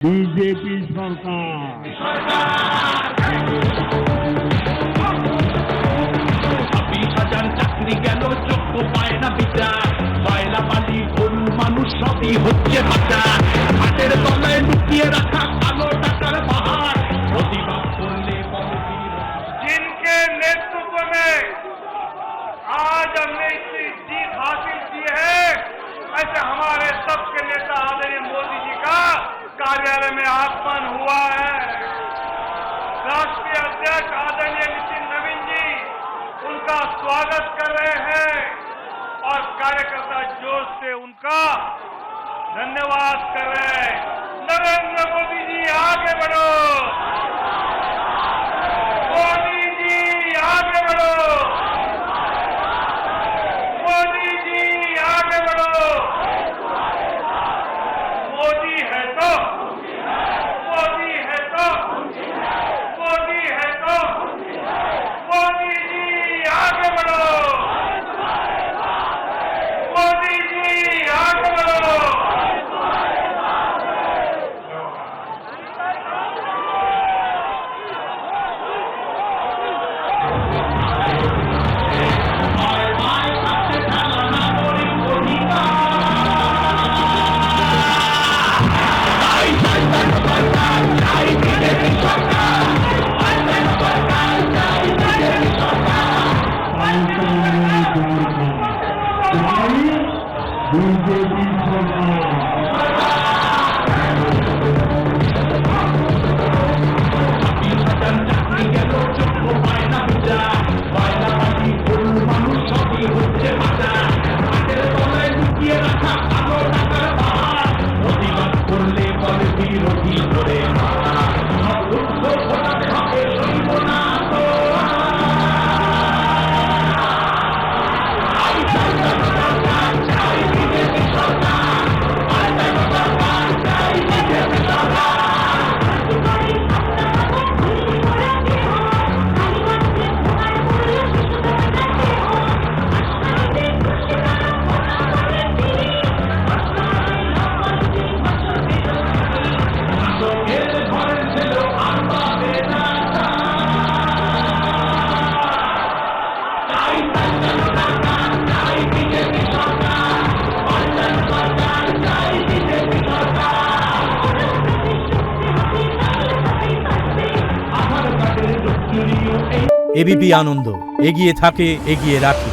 BJP সরকার চাকরি গেল যোগ্য পায় না বিচার, কয়লা বালি গরু মানুষ সবই হচ্ছে বাজার, হাতের তলায় লুকিয়ে রাখা কালো টাকার পাহাড়, প্রতিবাদ করলে जिनके नेतृत्व में आज हमने इतनी जीत हासिल की है, ऐसे हमारे सबके नेता आदरणीय मोदी जी का कार्यालय में आगमन हुआ है। राष्ट्रीय अध्यक्ष आदरणीय नितिन नवीन जी उनका स्वागत कर रहे हैं और कार्यकर्ता जोश से उनका धन्यवाद कर रहे हैं। नरेंद्र मोदी जी आगे बढ़ो, मोदी जी आगे बढ़ो, मोदी जी आगे बढ़ो। मोदी है तो, मोदी है तो, मोदी है तो, मोदी जी आगे बढ़ो, मोदी जी आगे बढ़ो। বিজেপি সরকার চাকরি গেল যোগ্য পায় না বিচার, কয়লা বালি গরু মানুষ সবই হচ্ছে বাজার, হাতের তলায় লুকিয়ে রাখা কালো টাকার পাহাড়, প্রতিবাদ করলে বলে বিরোধী করে মারা, দুঃখ ফোটাতে হবে সইব না তো। এবিপি আনন্দ এগিয়ে থাকে, এগিয়ে রাখে।